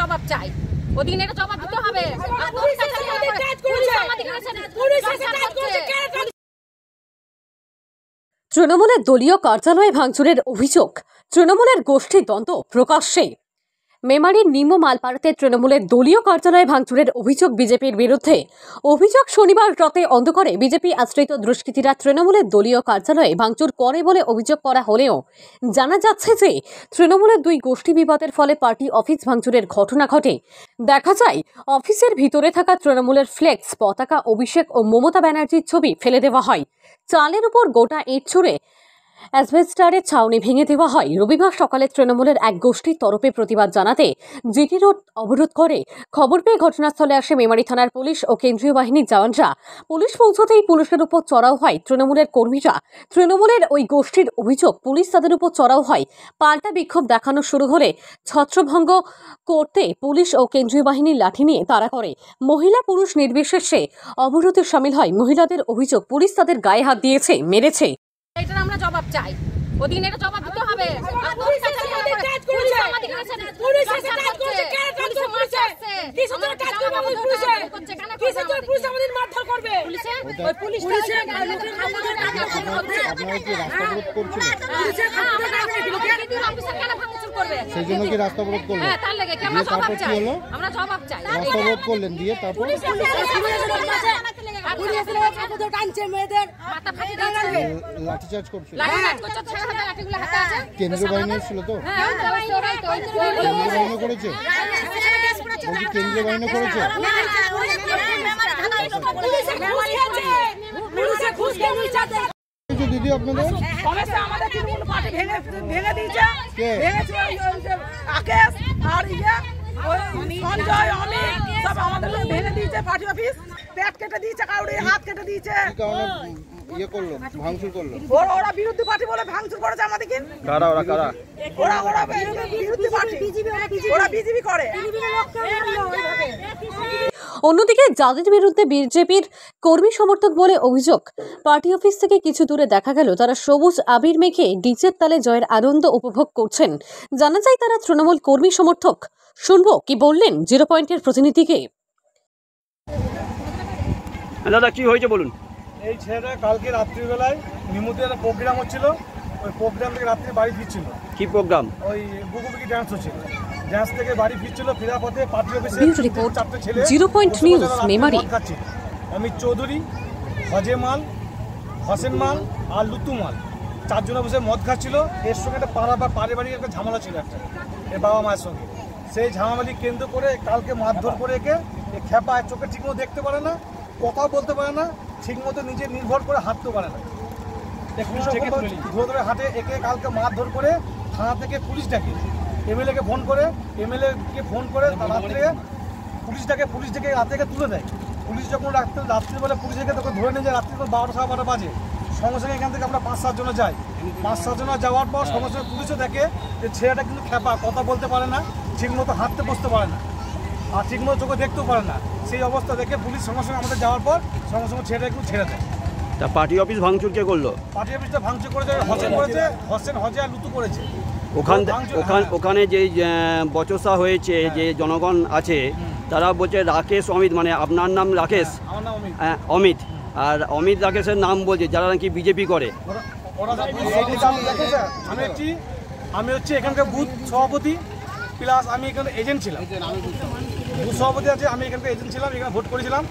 জবাব চাই, ওদিন এটা জবাব দিতে হবে। তৃণমূলের দলীয় কার্যালয়ে ভাঙচুরের অভিযোগ, তৃণমূলের গোষ্ঠীদ্বন্দ্ব প্রকাশ্যে। মেমারির নিম্ন মালপাড়াতে তৃণমূলের দলীয় কার্যালয়ে ভাঙচুরের অভিযোগ বিজেপির বিরুদ্ধে। অভিযোগ, শনিবার রাতে অন্ধকারে বিজেপি আশ্রিত দুষ্কৃতীরা তৃণমূলের দলীয় কার্যালয়ে ভাঙচুর করে বলে অভিযোগ করা হলেও জানা যাচ্ছে যে তৃণমূলের দুই গোষ্ঠী বিবাদের ফলে পার্টি অফিস ভাঙচুরের ঘটনা ঘটে। দেখা যায় অফিসের ভিতরে থাকা তৃণমূলের ফ্লেক্স, পতাকা, অভিষেক ও মমতা ব্যানার্জির ছবি ফেলে দেওয়া হয়। চালের উপর গোটা ইট ছুঁড়ে অ্যাসবেস্টারের ছাউনি ভেঙে দেওয়া হয়। রবিবার সকালে তৃণমূলের এক গোষ্ঠীর তরফে প্রতিবাদ জানাতে জিটি রোড অবরোধ করে। খবর পেয়ে ঘটনাস্থলে আসে মেমারি থানার পুলিশ ও কেন্দ্রীয় বাহিনীর জওয়ানরা। পুলিশ পৌঁছতেই পুলিশের উপর চড়াও হয় তৃণমূলের কর্মীরা। তৃণমূলের ওই গোষ্ঠীর অভিযোগ, পুলিশ তাদের উপর চড়াও হয়। পাল্টা বিক্ষোভ দেখানো শুরু হলে ছত্রভঙ্গ করতে পুলিশ ও কেন্দ্রীয় বাহিনীর লাঠি নিয়ে তাড়া করে। মহিলা পুরুষ নির্বিশেষে অবরোধে শামিল হয়। মহিলাদের অভিযোগ, পুলিশ তাদের গায়ে হাত দিয়েছে, মেরেছে। এটার আমরা জবাব চাই, ওদিন এটা জবাব দিতে হবে। সেই জন্য কি রাস্তা অবরোধ করলেন? তারপর কি হলো? আমরা জবাব চাই। রাস্তা অবরোধ করলেন, দিয়ে তারপর লাঠিচার্জ করছে। কেন্দ্রীয় বাহিনী ছিল তো? কেন্দ্রীয় বাহিনী করেছে, বলছি কেন্দ্রীয় বাহিনী করেছে। দিদি আপনাদের আমাদের তৃণমূল পার্টি ভেঙে দিয়েছে, ভেঙেছে আকেশ আর সঞ্জয়, অমিত সব আমাদের ভেঙে দিয়েছে পার্টি অফিস। পেট কেটে দিয়েছে, কাউরি হাত কেটে দিয়েছে। ইয়ে করলো, ভাঙচুর করলো। ওরা বিরোধী পার্টি বলে ভাঙচুর করেছে আমাদেরকে। কারা ওরা? কারা ওরা বিরোধী পার্টি, ওরা বিজেপি করে। অন্যদিকে যাদের বিরুদ্ধে বিজেপির কর্মী সমর্থক বলে অভিযোগ, পার্টি অফিস থেকে কিছু দূরে দেখা গেল তারা সবুজ আবির মেখে ডিজের তালে জয়ের আনন্দ উপভোগ করছেন। জানা যায় তারা তৃণমূল কর্মী সমর্থক। শুনবো কি বললেন জিরো পয়েন্টের প্রতিনিধিকে। দাদা কি হয়েছে বলুন। এই ছেলেটা কালকে রাত্রিবেলায় নিমুতে একটা প্রোগ্রাম হচ্ছিল, ওই প্রোগ্রাম থেকে রাত্রে বাড়ি ফিরছিল। কি প্রোগ্রাম? ওই বুকুবুকি ডান্স হচ্ছিল, ডান্স থেকে বাড়ি ফিরছিল। ফেরার পথে পার্টি অফিসে চারটে ছেলে জিরো পয়েন্ট নিউজ মেমারি খাচ্ছিল। অমিত চৌধুরী, হজে মাল, হোসেন মাল আর লুতু মাল, চারজনে বসে মদ খাচ্ছিল। এর সঙ্গে একটা পারিবারিক একটা ঝামেলা ছিল একটা, এর বাবা মায়ের সঙ্গে। সেই ঝামেলাকে কেন্দ্র করে কালকে মারধর করে একে খেপা, চোখে ঠিকমতো দেখতে পারে না, কথা বলতে পারে না, ঠিকমতো নিজে নির্ভর করে হাঁটতে পারে না। ধরে ধরে হাঁটে। একে কালকে মারধর করে থানা থেকে পুলিশ ডাকে, এমএলএকে ফোন করে, এমএলএকে ফোন করে রাত্রে পুলিশ ডেকে রাত্রে তুলে দেয়। পুলিশ যখন রাত্রিবেলা পুলিশ ডেকে তখন ধরে নিয়ে যায়, রাত্রি 12টা 12:30 বাজে। সঙ্গে সঙ্গে এখান থেকে আমরা 5-7 জনে যাই। 5-7 জনে যাওয়ার পর সঙ্গে সঙ্গে পুলিশও দেখে যে ছেলেটা কিন্তু খেপা, কথা বলতে পারে না, ঠিকমতো হাঁটতে বসতে পারে না, আর ঠিকমতো চোখে দেখতেও পারে না। সেই অবস্থা দেখে পুলিশ সঙ্গে সঙ্গে আমাদের যাওয়ার পর সঙ্গে সঙ্গে ছেলেটা একটু ছেড়ে দেয়। তা পার্টি অফিস ভাঙচুর কে করলো? পার্টি অফিসটা ভাঙচুর করেছে হোসেন করেছে, হজে আর লুতু করেছে। ওখানে যে বচসা হয়েছে, যে জনগণ আছে তারা বলছে রাকেশ অমিত, মানে আপনার নাম রাকেশ? আমার নাম অমিত। অমিত, আর অমিত রাকেশের নাম বলছে যারা নাকি বিজেপি করে। আমি হচ্ছে এখানকার বুথ সভাপতি, প্লাস আমি এখানে এজেন্ট ছিলাম। বুথ সভাপতি আছে, আমি এখানকার এজেন্ট ছিলাম, এখানে ভোট করেছিলাম।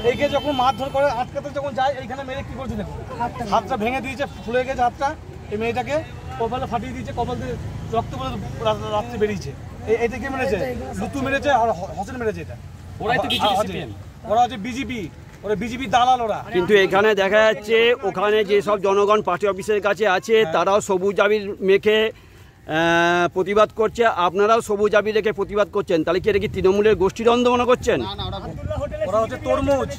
এইকে যখন মারধর করে আটকাতে যখন যায়, এইখানে মেরে কী করছে দেখুন, হাতটা ভেঙে দিয়েছে, ফুলে গেছে হাতটা। এই মেয়েটাকে কপালে ফাটিয়ে দিয়েছে, কপাল দিয়ে রক্ত বলে রাত্রে বেরিয়েছে। এইটা কে মেরেছে? লুতু মেরেছে আর হোসেন মেরেছে। এটা ওরা হচ্ছে বিজেপি, ওরা বিজেপি দালাল ওরা। কিন্তু এখানে দেখা যাচ্ছে ওখানে যেসব জনগণ পার্টি অফিসের কাছে আছে তারাও সবুজ আবির মেখে প্রতিবাদ করছে, আপনারাও সবুজ আবির রেখে প্রতিবাদ করছেন। তাহলে কি এটা কি তৃণমূলের গোষ্ঠীদ্বন্দ্ব মনে করছেন? ওরা হচ্ছে তরমুজ,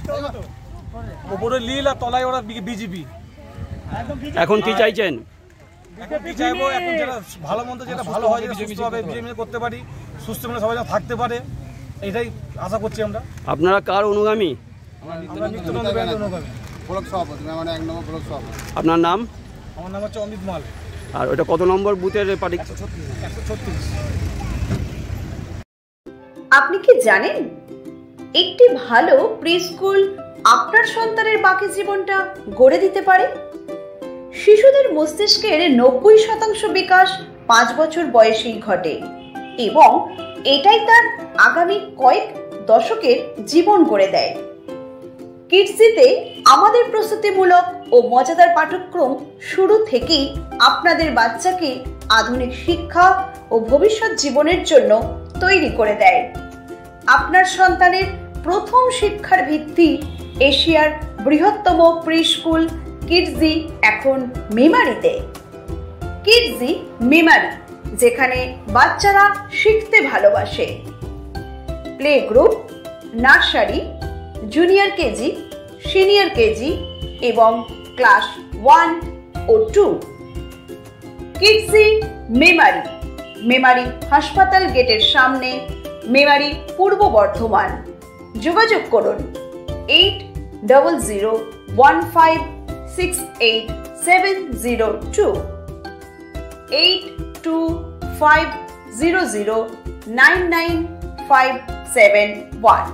ওপরে লীল আর তলায় ওরা বিজেপি। এখন কি চাইছেন? কি চাইবো এখন, যেটা ভালো মন্দ যেটা ভালো হয়, যেটা সুস্থভাবে বিজেপি করতে পারি, সুস্থ মানে সবাই যেন থাকতে পারে, এটাই আশা করছি আমরা। আপনারা কার অনুগামী? আমরা নিত্যানন্দ ব্যান্ডের অনুগামী। আপনার নাম? আমার নাম হচ্ছে অমিত মাল। আর ওটা কত নম্বর বুথের পার্টি? 136। আপনি কি জানেন একটি ভালো প্রি স্কুল আপনার সন্তানের বাকি জীবনটা গড়ে দিতে পারে? শিশুদের মস্তিষ্কের 90% বিকাশ 5 বছর বয়সেই ঘটে এবং এটাই তার আগামী কয়েক দশকের জীবন গড়ে দেয়। কিডসিতে আমাদের প্রস্তুতিমূলক ও মজাদার পাঠ্যক্রম শুরু থেকেই আপনাদের বাচ্চাকে আধুনিক শিক্ষা ও ভবিষ্যৎ জীবনের জন্য তৈরি করে দেয়। আপনার সন্তানের প্রথম শিক্ষার ভিত্তি এশিয়ার বৃহত্তম প্রি স্কুল কিডজি এখন মেমারিতে। কিডজি মেমারি, যেখানে বাচ্চারা শিখতে ভালোবাসে। Play group, nursery, junior KG, senior KG এবং ক্লাস 1 ও 2। কিডজি মেমারি, মেমারি হাসপাতাল গেটের সামনে, মেমারি, পূর্ব বর্ধমান। যোগাযোগ করুন 8015686702 8250099571।